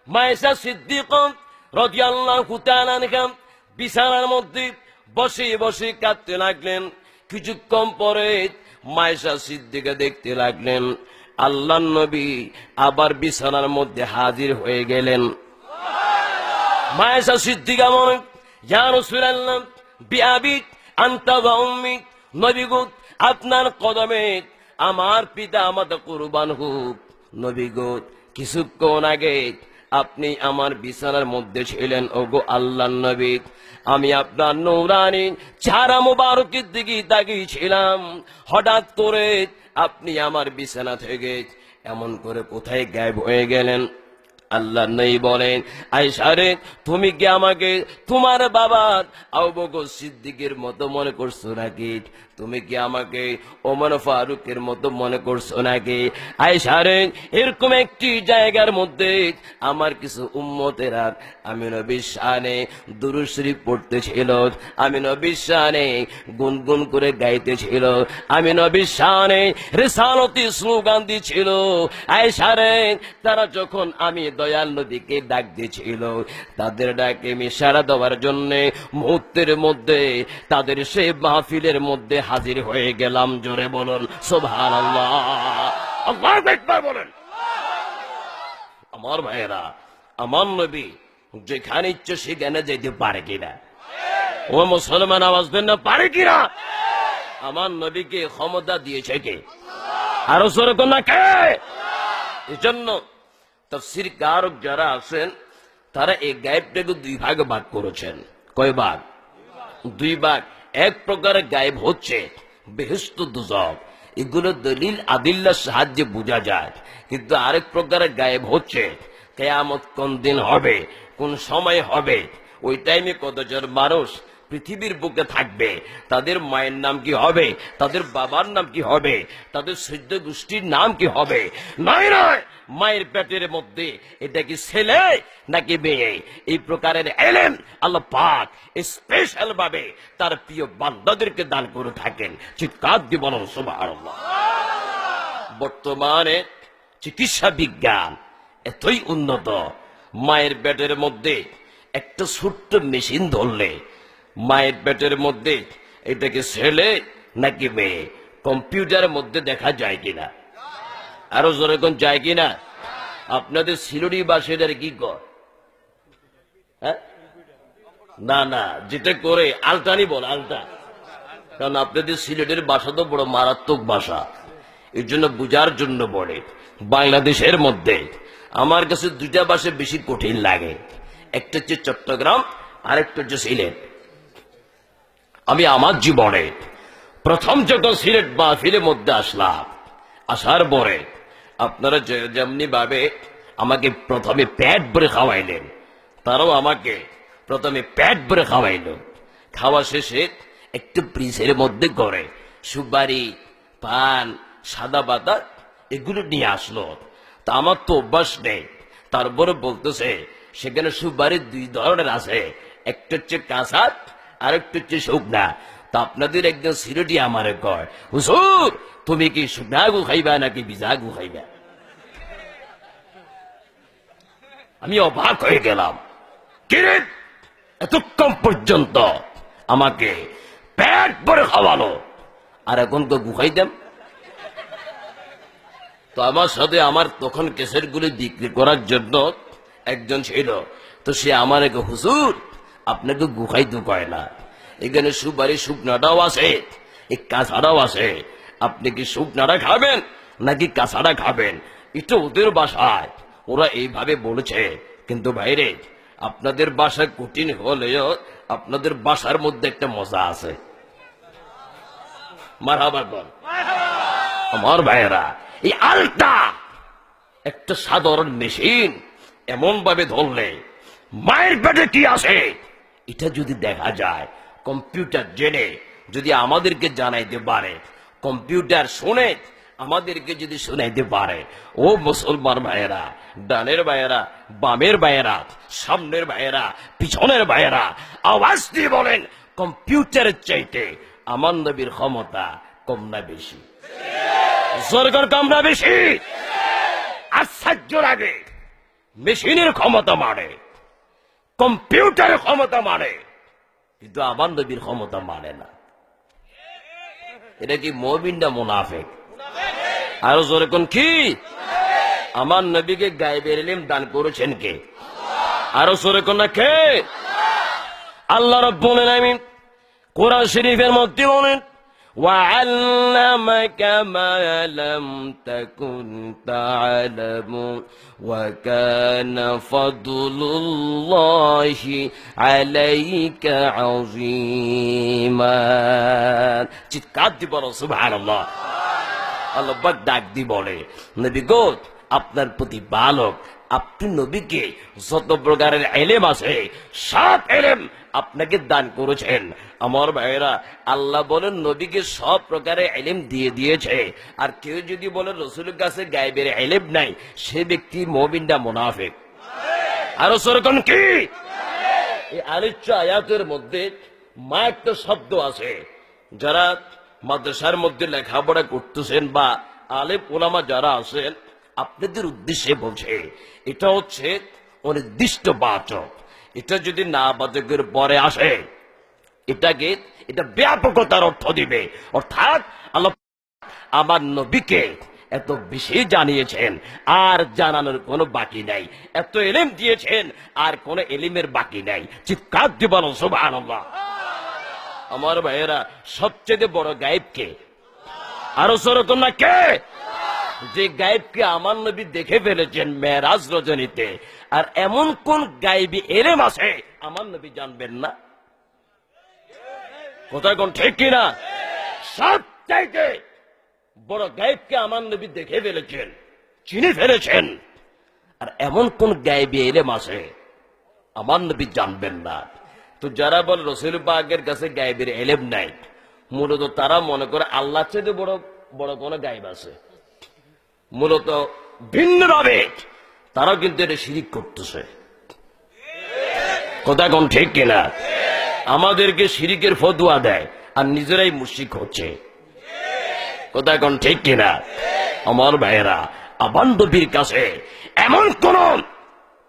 মায়েশা সিদ্দিকা রাদিয়াল্লাহু তাআলা আনহা বিছানার মধ্যে বসে বসে কাঁদতে লাগলেন। কিছুক্ষণ পরে মায়েশা সিদ্দিকা দেখতে লাগলেন আল্লাহর নবী আবার বিছানার মধ্যে হাজির হয়ে গেলেন। মায়েশা সিদ্দিকা বলেন, ইয়া রাসূলুল্লাহ বিআবি আনতা ওয়া উম্মি, নবী গো আপনার কদমে আমার পিতা মাতা কুরবান হোক। নবী গো কিছুক্ষণ আগে আপনি আমার বিছানার মধ্যে ছিলেন। ওগো আল্লাহর নবী, আমি আপনার নূরানি চেহারা মুবারকের দিকে তাকিয়েছিলাম। হঠাৎ করে আপনি আমার বিছানা থেকে এমন করে কোথায় গায়েব হয়ে গেলেন? আল্লাহ নবী বলেন, আয়েশা রে, তুমি কি আমাকে তোমার বাবা আবু বকর সিদ্দিকের মতো মনে করছো নাকি? তুমি কি আমাকে ওমর ফারুকের মতো মনে করছো নাকি? আয়েশা রে, এরকম একটি জায়গার মধ্যে আমার কিছু উম্মতেরা আমি নবীর শানে দুরূদ শরীফ পড়তেছিল, আমি নবীর শানে গুনগুন করে গাইতেছিল, আমি নবীর শানে রিসালতি স্লোগান দিছিল। আয়েশা রে, তারা যখন আমি দয়াল নবীকে ডাক দিয়েছিল, তাদের ডাকে আমি সাড়া দেওয়ার জন্য মুহূর্তের মধ্যে তাদের সেই মাহফিলের মধ্যে হাজির হয়ে গেলাম। জোরে বলুন সুবহানাল্লাহ, আল্লাহু আকবার বলেন। আমার ভাইয়েরা, আমার নবী যেখানে ইচ্ছে সেখানে যেতে পারে কিনা? ও মুসলমান আওয়াজ দেন না, পারে কিনা? আমার নবীকে ক্ষমতা দিয়েছে কে? আরো জোরে কোন না কে? এই জন্য তাফসীর কারক যারা আছেন তারা এই গায়েবটাকে দুই ভাগে ভাগ করেছেন। কয় ভাগ? দুই ভাগ। এক প্রকারের গায়েব হচ্ছে বেহেশত দুজক, এগুলো দলিল আদিল্লার সাহায্যে বোঝা যায়। কিন্তু আরেক প্রকারের গায়েব হচ্ছে কিয়ামত কোন দিন হবে, কোন সময় হবে, ওই টাইমে কতজন মানুষ পৃথিবীর বুকে থাকবে, তাদের মায়ের নাম কি হবে, তাদের বাবার নাম কি হবে, তাদের সৈদ্য গোষ্ঠীর নাম কি হবে। নয় নয়, মায়ের পেটের মধ্যে এটা কি ছেলে নাকি মেয়ে, এই প্রকারের এলেম আল্লাহ পাক স্পেশাল ভাবে তার প্রিয় বান্দাদেরকে দান করে থাকেন। চিৎকার দিয়ে বলুন সুবহানাল্লাহ। বর্তমানে চিকিৎসা বিজ্ঞান এতই উন্নত, মায়ের পেটের মধ্যে একটা ছোট্ট মেশিন ধরলে মায়ের পেটের মধ্যে এটাকে ছেলে নাকি মেয়ে কম্পিউটারের মধ্যে দেখা যায় কিনা? আরো জোরে কোন যায় কিনা? আপনাদের সিলুড়ি বা সেটার কি কর? না না, যেটা করে আলটানি বল, আলটা। কারণ আপনাদের সিলেটের ভাষা তো বড় মারাত্মক ভাষা, এর জন্য বুঝার জন্য বলে। বাংলাদেশের মধ্যে আমার কাছে দুইটা ভাষা বেশি কঠিন লাগে, একটা হচ্ছে চট্টগ্রাম, আরেকটা হচ্ছে সিলেট। আমি আমার জীবনে প্রথম যখন সিলেট মাহফিলের মধ্যে আসলাম, আসার পরে আপনারা যেমনি ভাবে আমাকে প্রথমে পেট ভরে খাওয়াইলেন, তারাও আমাকে প্রথমে পেট ভরে খাওয়াইল। খাওয়া শেষে একটু ফ্রিজের মধ্যে করে সুপারি, পান, সাদা বাতা এগুলো নিয়ে আসলো। তা আমার তো অভ্যাস নেই, তারপরে বলতেছে সেখানে সুপারি দুই ধরনের আছে, একটা হচ্ছে কাঁচা আর একটা হচ্ছে শুকনা। তা আপনাদের একজন সিলেটি আমারে কয়, হুজুর তুমি কি শুকনা গু খাইবা নাকি ভিজা গু খাইবা? আমি অবাক হয়ে গেলাম, কিরে এতক্ষণ পর্যন্ত আমাকে পেট ভরে খাওয়ালো, আর এখন তো গু খাইতাম। তো আমার সাথে আমার তখন কেসের গুলি বিক্রি করার জন্য একজন ছিল, তো সে আমার এক, হুজুর আপনাকে গু খাইতে কয় না, এখানে সুপারি শুকনাটাও আছে, এই কাঁচাটাও আছে, আপনি কি শুকনাটা খাবেন নাকি কাঁচাটা খাবেন? এটা ওদের বাসায় ওরা এইভাবে বলেছে। কিন্তু ভাইরে, আপনাদের বাসায় কঠিন হলেও আপনাদের বাসার মধ্যে একটা মজা আছে। মারহাবা বল। আমার ভাইয়েরা, এই আলটা একটা সাধারণ মেশিন এমন ভাবে ধরলে মায়ের পেটে কি আছে এটা যদি দেখা যায়, কম্পিউটার জেনে যদি আমাদেরকে জানাইতে পারে, কম্পিউটার শুনে আমাদেরকে যদি শোনাইতে পারে, ও মুসলমান ভাইয়েরা, ডানের ভাইয়েরা, বামের ভাইয়েরা, সামনের ভাইয়েরা, পিছনের ভাইয়েরা, আওয়াজ দিয়ে বলেন, কম্পিউটারের চাইতে আমার নবীর ক্ষমতা কম না বেশি? সরকার কম না বেশি? আশ্চর্য লাগে, মেশিনের ক্ষমতা মানে, কম্পিউটারের ক্ষমতা মানে, কিন্তু আমার নবীর ক্ষমতা মানে না। এটা কি মুমিন না মুনাফিক? আরো জোরে কোন কি? আমার নবীকে গায়েবের ইলম দান করেছেন কে? আরো জোরে কোন না কে? আল্লাহ রাব্বুল আলামিন কোরআন শরীফের মধ্যে বলেন, وَعَلَّمَكَ مَا لَمْ تَكُنْ تَعْلَمُ وَكَانَ فَضْلُ اللَّهِ عَلَيْكَ عَظِيمًا। চিৎকার দিয়ে বলো সুবহানাল্লাহ। আল্লাহ পাক ডাক দিয়ে বলে, নবী গো, আপনার প্রতি বালক, আপনি নবীকে যত প্রকারের ইলম আছে সব ইলম আপনাকে দান করেছেন। আমার ভাইরা, আল্লাহ বলেন নবীকে সব প্রকারের ইলম দিয়ে দিয়েছে। আর কেউ যদি বলে রাসূলের কাছে গায়েবের ইলম নাই, সে ব্যক্তি মুমিন না মুনাফিক? আরো সরকন কি? এই আলোচ্য আয়াতের মধ্যে মা একটা শব্দ আছে। যারা মাদ্রাসার মধ্যে লেখাপড়া করতেছেন বা আলেম ওলামা যারা আছেন, আপনাদের উদ্দেশ্যে বলছে, এটা হচ্ছে অনির্দিষ্ট বাচক। এটা যদি না বাচকের পরে আসে, এটা ব্যাপকতার অর্থ দিবে। অর্থাৎ আল্লাহ আমার নবীকে এত বেশি জানিয়েছেন, আর জানানোর কোনো বাকি নাই। এত ইলম দিয়েছেন, আর কোনো ইলমের বাকি নাই। চিৎকার দিয়ে বলো সুবহানাল্লাহ। আমার ভাইয়েরা, সবচেয়ে বড় গায়েবকে আরো সরকম না কে? যে গায়েবকে আমার নবী দেখে ফেলেছেন মেরাজ রজনীতে। আর এমন কোন গায়েবী ইলম আছে আমার নবী জানবেন না? কোথায় কোন ঠিক কিনা? সবচাইতে বড় গায়েবকে আমার নবী দেখে ফেলেছেন, চিনে ফেলেছেন। আর এমন কোন গায়েবী ইলম আছে আমার নবী জানবেন না? তো যারা বলে রাসূল পাকের কাছে গায়েবের ইলম নাই, মূলত তারা মনে করে আল্লাহর চেয়ে বড় বড় কোন গায়েব আছে। মূলত ভিন্নভাবে তারাও কিন্তু এটা শিরিক করতেছে। কথা কোন ঠিক কিনা? আমাদেরকে শিরিকের ফতোয়া দেয় আর নিজেরাই মুশরিক হচ্ছে। কথা কোন ঠিক কিনা? আমার ভাইয়েরা, আমার নবীর কাছে এমন কোন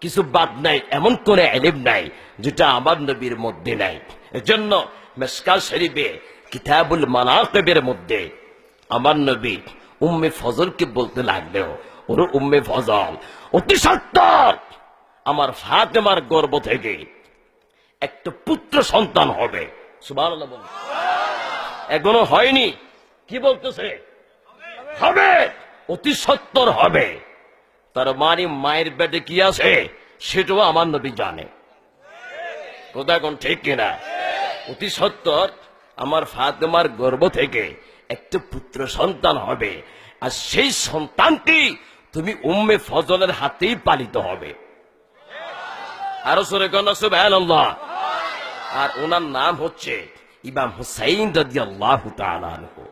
কিছু বাদ নাই, এমন কোন ইলম নাই যেটা আমার নবীর মধ্যে নাই। এজন্য মিশকাত শরীফে কিতাবুল মানাকিবের মধ্যে আমার নবী উম্মে ফজলকে বলতে লাগলেও, ওর উম্মে ফজল, অতি সত্বর আমার ফাতেমার গর্ভ থেকে একটা পুত্র সন্তান হবে। সুবহানাল্লাহ বলুন। এখনো হয়নি, কি বলতেছে? হবে, অতি সত্বর হবে। তার মানে মায়ের পেটে কি আছে সেটাও আমার নবী জানে। কোথায় কোন ঠিক কিনা? অতি সত্বর আমার ফাতেমার গর্ভ থেকে একটা পুত্র সন্তান হবে, আর সেই সন্তানটি তুমি উম্মে ফজলের হাতেই পালিত হবে। আরো সরে কোন সুবহানাল্লাহ। আর ওনার নাম হচ্ছে ইমাম হুসাইন রাদিয়াল্লাহু তাআলা আনহু।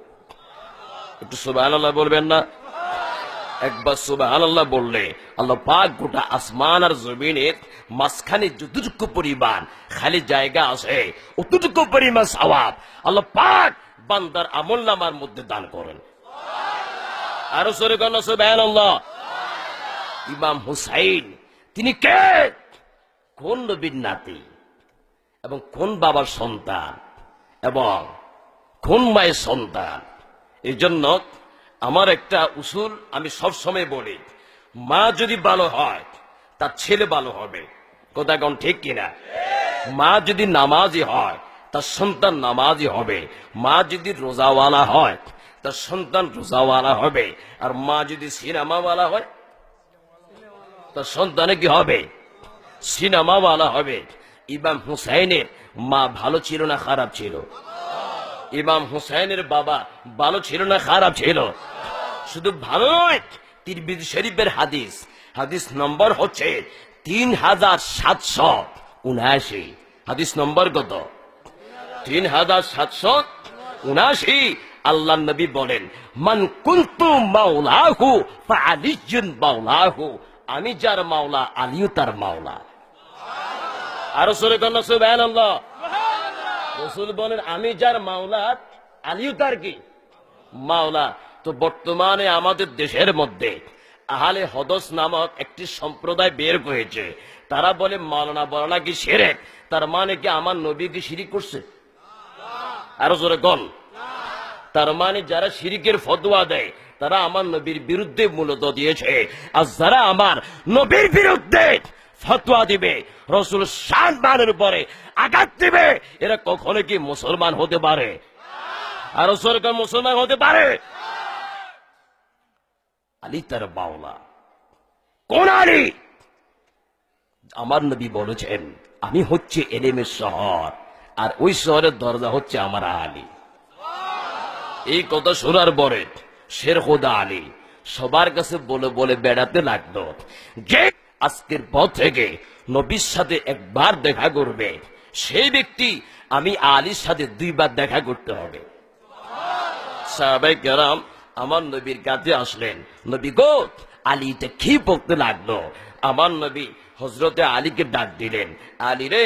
একটু সুবহানাল্লাহ বলবেন না? একবার সুবহানাল্লাহ বললে আল্লাহ পাক গোটা আসমান আর জমিনের মাঝখানে যতটুকু পরিমাণ খালি জায়গা আছে, অতটুকু পরিমাণ সওয়াব আল্লাহ পাক বান্দার আমলনামার মধ্যে দান করেন। আরো সরে কোন সুবহানাল্লাহ। ইমাম হুসাইন তিনি কে? কোন নবীর নাতি এবং কোন বাবার সন্তান এবং কোন মায়ের সন্তান? এই জন্য আমার একটা উসুল আমি সব সময় বলি, মা যদি ভালো হয় তার ছেলে ভালো হবে। কথা কোন ঠিক কিনা? মা যদি নামাজি হয় তার সন্তান নামাজি হবে। মা যদি রোজাওয়ালা হয় তার সন্তান রোজাওয়ালা হবে। আর মা যদি সিনেমাওয়ালা হয় তার সন্তানে কি হবে? সিনেমাওয়ালা হবে। ইমাম হুসাইনের মা ভালো ছিল না খারাপ ছিল? ইমাম হুসাইনের বাবা ভালো ছিল না খারাপ ছিল? শুধু ভালো নয়, তিরমিজি শরীফের হাদিস নম্বর হচ্ছে 3779। হাদিস নম্বর কত? 3779। আল্লাহ নবী বলেন, মান কুনতু মাওলাহু ফাআলিয়্যুন মাওলাহু, আমি যার মাওলা আলীও তার মাওলা। আরো সরে কোন সুবহানাল্লাহ। রাসূল বলেন, আমি যার মাওলা আলীও তার কি মাওলা। তো বর্তমানে আমাদের দেশের মধ্যে আহলে হদস নামক একটি সম্প্রদায় বের হয়েছে। তারা বলে মাওলানা বলা নাকি শিরক। তার মানে কি আমার নবী কি শিরিক করছে? আরো জোরে গল। তার মানে যারা শিরিকের ফতোয়া দেয় তারা আমার নবীর বিরুদ্ধে মূলত দিয়েছে, আর যারা আমার নবীর বিরুদ্ধে ফতোয়া দিবে, রসুল সম্মানের উপরে আঘাত দিবে, এরা কখনো কি মুসলমান হতে পারে? আরো সরকার মুসলমান হতে পারে? আলী তার বাওলা। কোন আলী? আমার নবী বলেছেন আমি হচ্ছে এলেমের শহর, আর ওই শহরের দরজা হচ্ছে আমার আলী। এই কথা শোনার পরে শের খোদা আলী সবার কাছে বলে বলে বেড়াতে লাগলো যে আজকের পর থেকে নবীর সাথে একবার দেখা করবে, সেই ব্যক্তি আমি আলীর সাথে 2 বার দেখা করতে হবে। সাহাবায়ে কেরাম আমার নবীর কাছে আসলেন। নবী গো, আলীতে কি বলতে লাগলো? আমার নবী হযরতে আলীকে ডাক দিলেন, আলী রে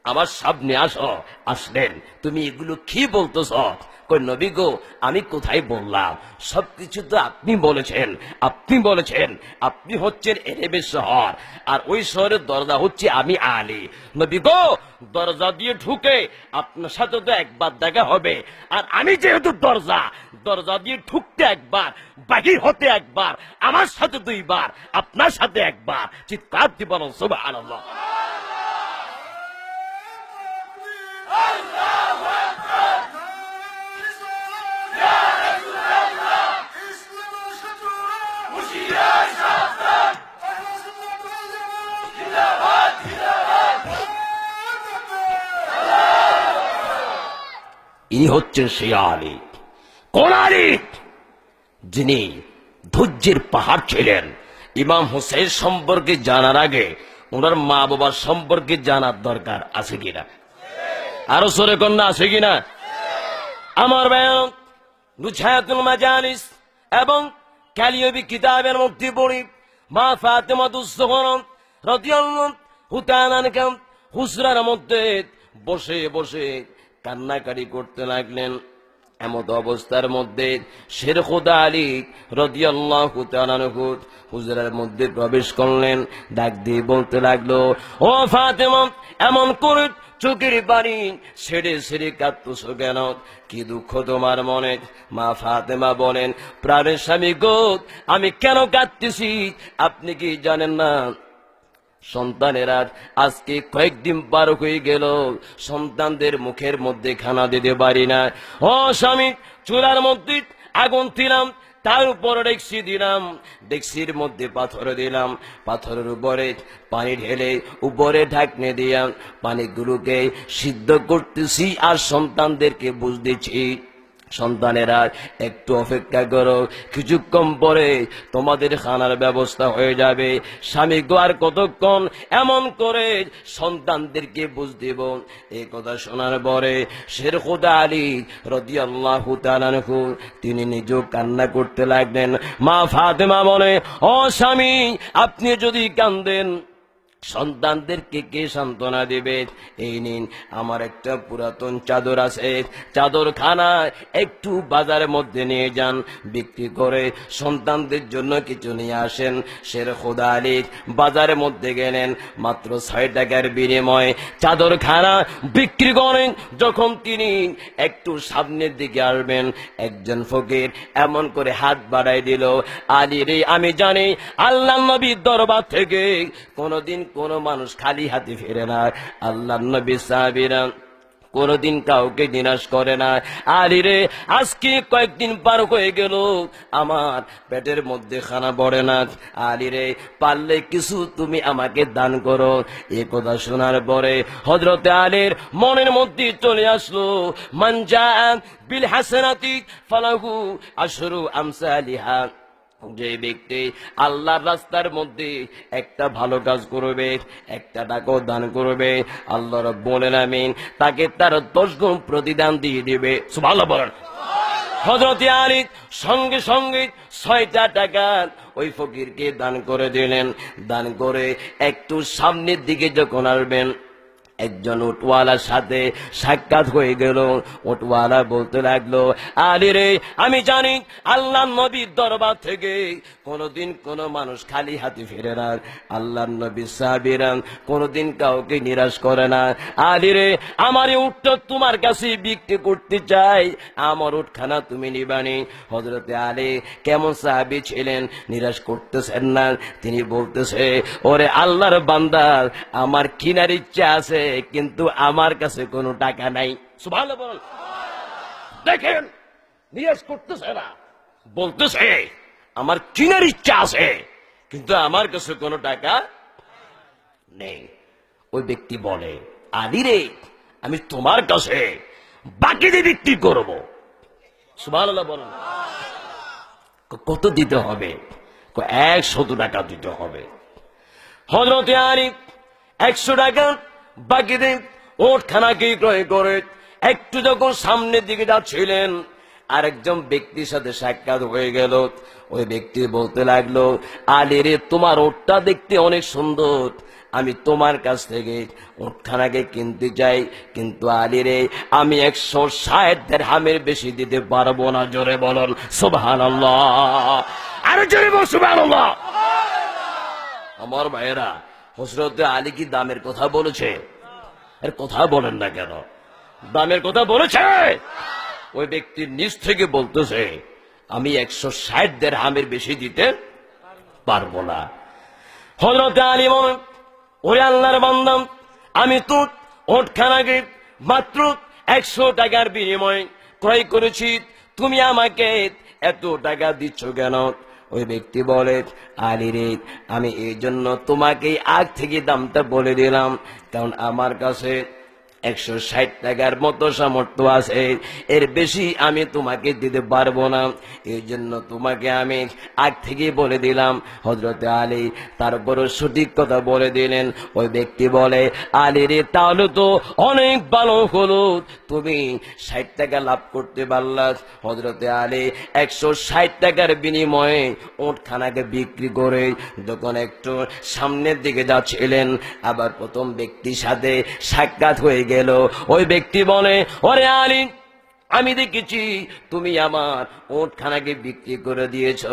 আমার সামনে আসো। আসলেন, তুমি এগুলো কি বলতেছ? কই নবী গো, আমি কোথায় বললাম? সবকিছু তো আপনি বলেছেন। আপনি বলেছেন আপনি হচ্ছেন এলেমের শহর, আর ওই শহরের দরজা হচ্ছে আমি আলী। নবী গো, দরজা দিয়ে ঢুকে আপনার সাথে তো একবার দেখা হবে, আর আমি যেহেতু দরজা দিয়ে ঢুকতে একবার, বাহির হতে একবার, আমার সাথে 2 বার, আপনার সাথে একবার। চিৎকার দিয়ে বলুন সুবহানাল্লাহ। ইনি হচ্ছেন সেই আলী। কোন আলী? যিনি ধৈর্যের পাহাড় ছিলেন। ইমাম হোসেন সম্পর্কে জানার আগে ওনার মা বাবার সম্পর্কে জানার দরকার আছে কিনা? আরো সরে কন্যা আছে কিনা? আমার বয়ান নুজহাতুল মাজালিস এবং কালিয়াবি কিতাবের মধ্যে পড়ি মা ফাতেমাতুজ জোহরা রাদিয়াল্লাহু তাআলা আনহা হুজরার মধ্যে বসে বসে কান্নাকাটি করতে লাগলেন। এমত অবস্থার মধ্যে শের খোদা আলী রাদিয়াল্লাহু তাআলা আনহু হুজরার মধ্যে প্রবেশ করলেন। ডাক দিয়ে বলতে লাগলো, ও ফাতেমা, এমন করে চোখের পানি ছেড়ে ছেড়ে কাঁদতেছ কেন? কি দুঃখ তোমার মনে? মা ফাতেমা বলেন, প্রাণের স্বামী গো, আমি কেন কাঁদতেছি আপনি কি জানেন না? সন্তানেরা আজকে কয়েকদিন পার হয়ে গেল, সন্তানদের মুখের মধ্যে খানা দিতে পারি না। ও স্বামী, চুলার মধ্যে আগুন দিলাম, তার উপরে ডেকসি দিলাম, ডেকসির মধ্যে পাথর দিলাম, পাথরের উপরে পানি ঢেলে উপরে ঢাকনে দিলাম, পানিগুলোকে সিদ্ধ করতেছি আর সন্তানদেরকে বুঝতেছি, সন্তানেরা একটু অপেক্ষা করো, কিছুক্ষণ পরে তোমাদের খানার ব্যবস্থা হয়ে যাবে। স্বামী গো, আর কতক্ষণ? এমন করে সন্তানদেরকে বুঝ দেব। এই কথা শোনার পরে শের খোদা আলী রাদিয়াল্লাহু তাআলা আনহু তিনি নিজেও কান্না করতে লাগলেন। মা ফাতেমা বলে, ও স্বামী, আপনি যদি কান্দেন সন্তানদেরকে কে সান্ত্বনা দেবে? এই নিন, আমার একটা পুরাতন চাদর আছে, চাদর খানা একটু বাজারের মধ্যে নিয়ে যান, বিক্রি করে সন্তানদের জন্য কিছু নিয়ে আসেন। শের খোদা আলী বাজারের মধ্যে গেলেন, মাত্র 6 টাকার বিনিময়ে চাদর খানা বিক্রি করেন। যখন তিনি একটু সামনের দিকে আসবেন, একজন ফকির এমন করে হাত বাড়াই দিল, আলী রে, আমি জানি আল্লাহ নবীর দরবার থেকে কোনদিন কোন মানুষ খালি হাতে ফিরে না। আল্লাহ নবী সাহাবীরা কোনদিন কাউকে নিরাশ করে না। আলী রে, আজকে কয়েকদিন পার হয়ে গেল, আমার পেটের মধ্যে খানা পড়ে না। আলী রে, পারলে কিছু তুমি আমাকে দান করো। এ কথা শোনার পরে হযরতে আলীর মনের মধ্যে চলে আসলো, মান জা বিল হাসানাতি ফালাহু আশরু আমসালিহা। যে ব্যক্তি আল্লাহর রাস্তার মধ্যে একটা ভালো কাজ করবে, একটা টাকাও দান করবে, আল্লাহ রাব্বুল আলামিন তাকে তার 10 গুণ প্রতিদান দিয়ে দিবে। সুবহানাল্লাহ বলেন। হযরত আলী সঙ্গে সঙ্গে 6টা টাকা ওই ফকিরকে দান করে দিলেন। দান করে একটু সামনের দিকে যখন আসবেন, একজন উটওয়ালার সাথে সাক্ষাৎ হয়ে গেল। উটওয়ালা বলতে লাগলো, আলী রে, আমি জানি আল্লাহ নবীর দরবার থেকে কোনদিন কোন মানুষ খালি হাতে ফিরে না। আল্লাহ নবী সাহাবীরা কোনদিন কাউকে নিরাশ করে না। আলী রে, আমার এই উটটা তোমার কাছে বিক্রি করতে চাই, আমার উটখানা তুমি নিবানি। হযরতে আলী কেমন সাহাবী ছিলেন, নিরাশ করতেছেন না। তিনি বলতেছে, ওরে আল্লাহর বান্দা, আমার কেনার ইচ্ছা আছে, কিন্তু আমার কাছে কোনো টাকা নাই। সুবহানাল্লাহ বল। দেখেন, নিরাশ করতেছে না, বলতেছে আমার কেনার ইচ্ছা আছে, কিন্তু আমার কাছে কোনো টাকা নেই। ওই ব্যক্তি বলে, আলী রে, আমি তোমার কাছে বাকি দিয়ে বিক্রি করব। সুবহানাল্লাহ বলেন। কত দিতে হবে? 100 টাকা দিতে হবে। হযরতে আলী 100 টাকা বাকি দিয়ে ওটখানাকে ক্রয় করে একটু যখন সামনের দিকে যাচ্ছিলেন, আরেকজন ব্যক্তির সাথে সাক্ষাৎ হয়ে গেল। ওই ব্যক্তি বলতে লাগলো, আলী রে, তোমার ওটটা দেখতে অনেক সুন্দর, আমি তোমার কাছ থেকে উটখানাকে কিনতে চাই, কিন্তু আলী রে, আমি 160 দিরহামের বেশি দিতে পারবো না। জোরে বলুন সুবহানাল্লাহ। আরে জোরে বল সুবহানাল্লাহ। আমার ভাইয়েরা, হযরতে আলী কি দামের কথা বলেছে? এর কথা বলেন না কেন? দামের কথা বলেছে? ওই ব্যক্তি নিজ থেকে বলতেছে, আমি 160 দিরহামের বেশি দিতে পারবো না। হযরতে আলী বলেন, ওরে আল্লাহর বান্দা, আমি তো ওটখানাকে মাত্র 100 টাকার বিনিময়ে ক্রয় করেছি, তুমি আমাকে এত টাকা দিচ্ছ কেন? ওই ব্যক্তি বলে, আলী রে, আমি এই জন্য তোমাকে আগ থেকে দামটা বলে দিলাম, কারণ আমার কাছে 160 টাকার মতো সামর্থ্য আছে, এর বেশি আমি তোমাকে দিতে পারবো না, এই জন্য তোমাকে আমি আগ থেকে বলে দিলাম। হযরতে আলী তারপরও সঠিক কথা বলে দিলেন। ওই ব্যক্তি বলে, আলী রে, তাহলে তো অনেক ভালো হলো, তুমি 60 টাকা লাভ করতে পারলা। হযরতে আলী 160 টাকার বিনিময়ে উটখানাকে বিক্রি করে যখন একটু সামনের দিকে যাচ্ছিলেন, আবার প্রথম ব্যক্তির সাথে সাক্ষাৎ হয়ে গেল। ওই ব্যক্তি বলে, ওরে আলী, আমি দেখেছি তুমি আমার উটখানাকে বিক্রি করে দিয়েছ,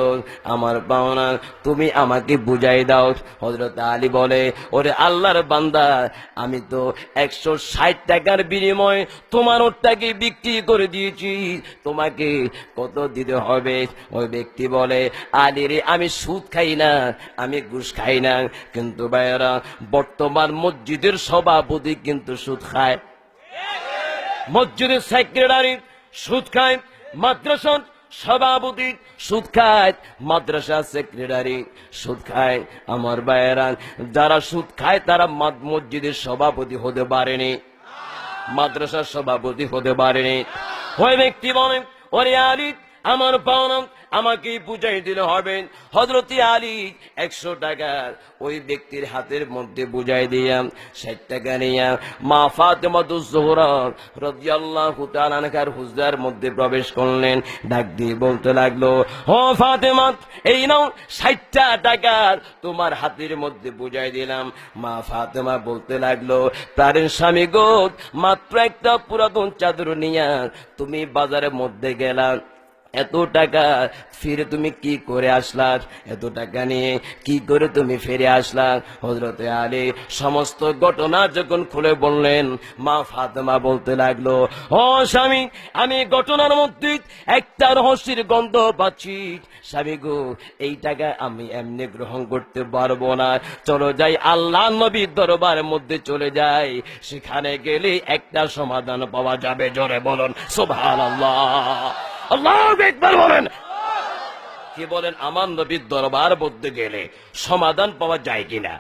আমার পাওনা তুমি আমাকে বুঝাই দাও। হযরত আলী বলে, ওরে আল্লাহর বান্দা, আমি তো 160 টাকার বিনিময়ে তোমার উটটাকে বিক্রি করে দিয়েছি, তোমাকে কত দিতে হবে? ওই ব্যক্তি বলে, আলী রে, আমি সুদ খাই না, আমি ঘুষ খাই না, কিন্তু ভাইয়েরা, বর্তমান মসজিদের সভাপতি কিন্তু সুদ খায়, মসজিদের সেক্রেটারি সুদ খায়, মাদ্রাসার সভাপতি সুদ খায়, মাদ্রাসা সেক্রেটারি সুদ খায়। আমার ভাইয়েরা, যারা সুদ খায় তারা মসজিদের সভাপতি হতে পারেনি, মাদ্রাসার সভাপতি হতে পারেনি। ওই ব্যক্তি বলেন, ওরে আলী, আমার পাওনা আমাকে বুঝাই দিলে হবে। হযরতে আলী 100 টাকা ওই ব্যক্তির হাতের মধ্যে বুঝাই দিয়া 60 টাকা নিয়ে মা ফাতেমাতুজ জোহরা রাদিয়াল্লাহু তাআলা আনহার হুজরার মধ্যে প্রবেশ করলেন। ডাক দিয়ে বলতে লাগলো, ও ফাতেমা, এই নাও 60 টাকা তোমার হাতের মধ্যে বুঝাই দিলাম। মা ফাতেমা বলতে লাগলো, প্রাণের স্বামী গো, মাত্র একটা পুরাতন চাদর নিয়ে তুমি বাজারের মধ্যে গেলা, এত টাকা ফিরে তুমি কি করে আসলা? এত টাকা নিয়ে কি করে তুমি ফিরে আসলা? হযরতে আলী সমস্ত ঘটনা যখন খুলে বললেন, মা ফাতেমা বলতে লাগলো, ও স্বামী, আমি ঘটনার মধ্যে একটা রহস্যের গন্ধ পাচ্ছি। স্বামী গো, এই টাকা আমি এমনি গ্রহণ করতে পারবো না, চলো যাই আল্লাহ নবীর দরবারের মধ্যে চলে যাই, সেখানে গেলে একটা সমাধান পাওয়া যাবে। জোরে বলুন সুবহানাল্লাহ। আল্লাহু আকবার বলেন। কি বলেন? আমার নবীর দরবার মধ্যে গেলে সমাধান পাওয়া যায় কিনা?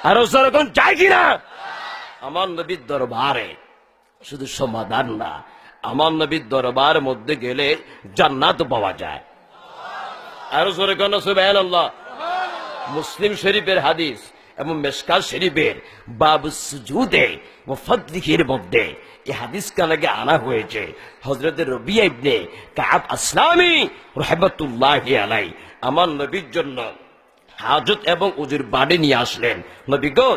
আরো সেরকম যায় কিনা? আমার নবীর দরবারে শুধু সমাধান না, আমার নবীর দরবার মধ্যে গেলে জান্নাত পাওয়া যায়। আরো সেরকম সুবহানাল্লাহ। মুসলিম শরীফের হাদিস এবং মিশকাত শরীফের বাবুস সুজুদে ওয়া ফাদলিহির মধ্যে এই হাদিস কানাকে আনা হয়েছে। হযরত রবিয়া ইবনে কাব আসলামী রাহমাতুল্লাহি আলাইহি আমার নবীর জন্য হাজত এবং উজুর বাড়ি নিয়ে আসলেন। নবী গো,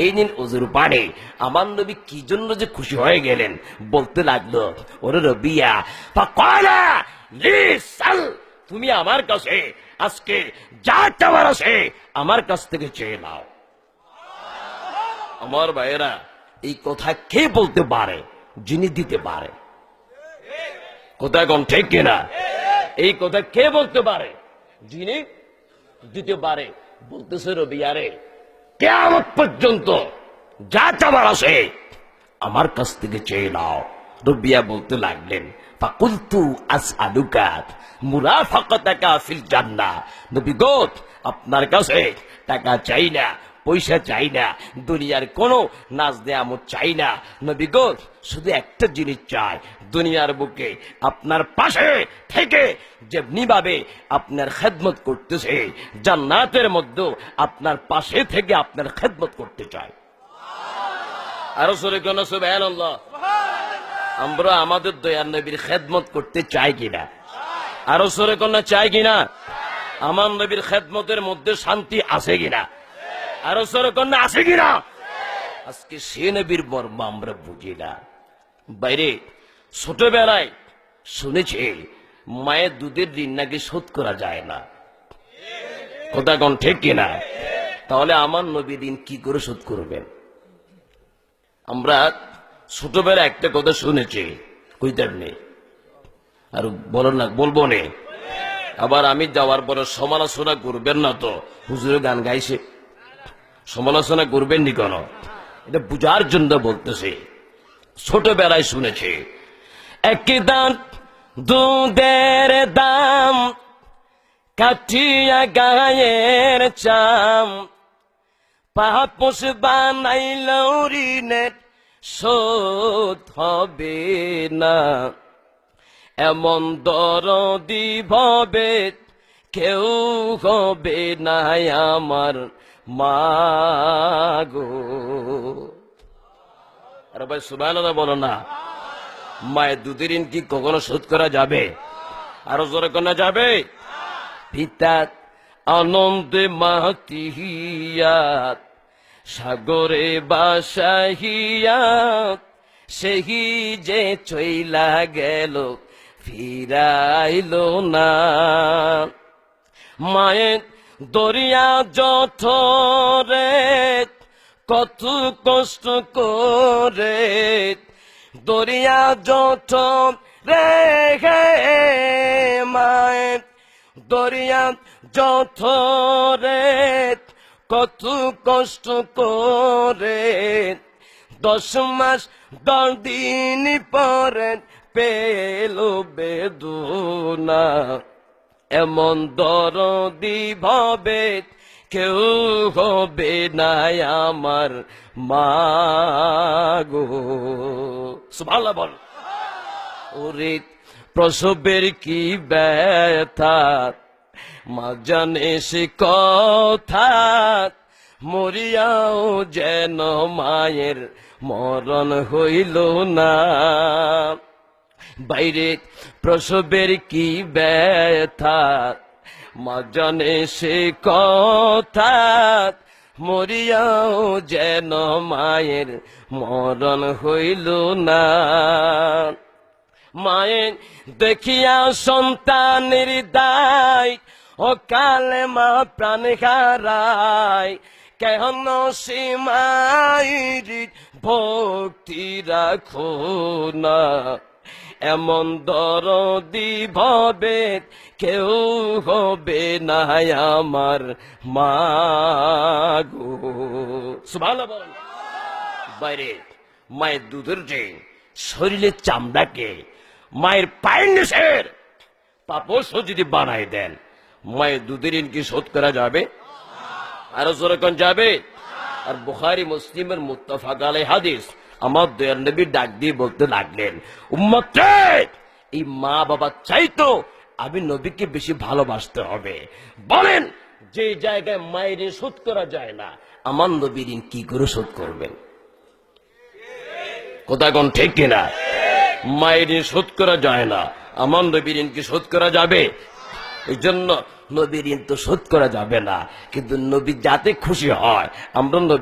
এই নিন উজুর বাড়ি। আমার নবী কি জন্য যে খুশি হয়ে গেলেন, বলতে লাগলো, ওরে রবিয়া ফাকালা লিসাল, তুমি আমার কাছে আজকে যা চাওয়ার আছে আমার কাছ থেকে চেয়ে নাও। আমার ভাইয়েরা, এই কথা কে বলতে পারে? যিনি দিতে পারে। কোথায় কোন ঠিক কিনা? এই কথা কে বলতে পারে? যিনি দিতে পারে। বলতেছে রবিয়ারে, কিয়ামত পর্যন্ত যা চাবার আছে আমার কাছ থেকে চেয়ে নাও। রবিয়া বলতে লাগলেন, ফাকুলতু আসআলুকা মুরাফাকাতাকা ফিল জান্নাহ। নবী গো, আপনার কাছে টাকা চাই না, পয়সা চাই না, দুনিয়ার কোনো নাজ নেয়ামত চাই না। নবী গো, শুধু একটা জিনিস চাই, দুনিয়ার বুকে আপনার পাশে থেকে যেমনি ভাবে আপনার খেদমত করতেছে, জান্নাতের মধ্যে আপনার পাশে থেকে আপনার খেদমত করতে চাই। আরো সরে কোন সুবহানাল্লাহ। আমরা আমাদের দয়ার নবীর খেদমত করতে চাই কিনা? আরো সরে কোন চাই কিনা? আমার নবীর খেদমতের মধ্যে শান্তি আছে কিনা? আরো সরে কোন আছে কিনা? আজকে সে নবীর মর্ম আমরা বুঝি না। বাইরে ছোটবেলায় শুনেছি মায়ের দুধের ঋণ নাকি শোধ করা যায় না। কথা কোন ঠিক কিনা? তাহলে আমার নবীর ঋণ কি করে শোধ করবেন? আমরা ছোটবেলায় একটা কথা শুনেছি, কইতার নেই আর বলবো নে। আবার আমি যাওয়ার পরে সমালোচনা করবেন না তো, হুজুরে গান গাইছে, সমালোচনা করবেন নি কেন? এটা বুঝার জন্য বলতেছি। ছোটবেলায় শুনেছি, এক দান দুধের দাম, কাঠিয়া গায়ের চাম, পাপোশ বানাইল ঋণের শোধ হবে না, এমন দরদি ভবে কেউ হবে না আমার মাগো। আরে ভাই সুবহানাল্লাহ বলো না। মায়ের দুধের ঋণ কি কখনো শোধ করা যাবে? আরো জোরে করা যাবে? পিতা আনন্দে মাতিহিয়াত, সাগরে বাসাহিয়াত, সেই যে চইলা গেল ফিরাইল না। মায়ের দরিয়া জঠরে কত কষ্ট করে, দরিয়া জঠরে মায়ের দরিয়া জঠরে কত কষ্ট করে, 10 মাস 10 দিন পরে পেল বেদনা, এমন দরদি ভবে কেউ হবে না আমার মাগো। সুবহানাল্লাহ বল। ওরে প্রসবের কি ব্যথা, মা জানে সে কথা, মরিয়াও যেন মায়ের মরণ হইল না। বাইরে প্রসবের কি ব্যথা, মা জানে সে কথা, মরিয়াও যেন মায়ের মরণ হইল না। মায়ের দেখিয়া সন্তানের দায়, ও কালে মা প্রাণ হারায়, কেন সে মায়ের ভক্তি রাখো না, এমন দরদি ভবে কেউ হবে না আমার মাগো। সুবহানাল্লাহ। বাইরে মায়ের দুধের যে শরীরের চামড়াকে মায়ের পায়ের নিচের পাপোশ যদি বানাই দেন, মায়ের দুধের ঋণ কি শোধ করা যাবে? আরো যেরকম যাবে। আর বুখারী মুসলিমের মুত্তাফাক আলাইহি হাদিস, আমার দয়ার নবী ডাক দিয়ে বলতে লাগলেন, উম্মতে, এই মা বাবা চাইতো আমি নবীকে বেশি ভালোবাসতে হবে। বলেন, যে জায়গায় মায়ের ঋণ শোধ করা যায় না, আমার নবীর ঋণ কি করে শোধ করবেন? কোথায় কোন ঠিক কিনা? মায়ের ঋণ শোধ করা যায় না, আমার নবীর ঋণ কি শোধ করা যাবে? এই জন্য নবীর ঋণ তো শোধ করা যাবে না, কিন্তু নবী যাতে খুশি হয় আমরা নবী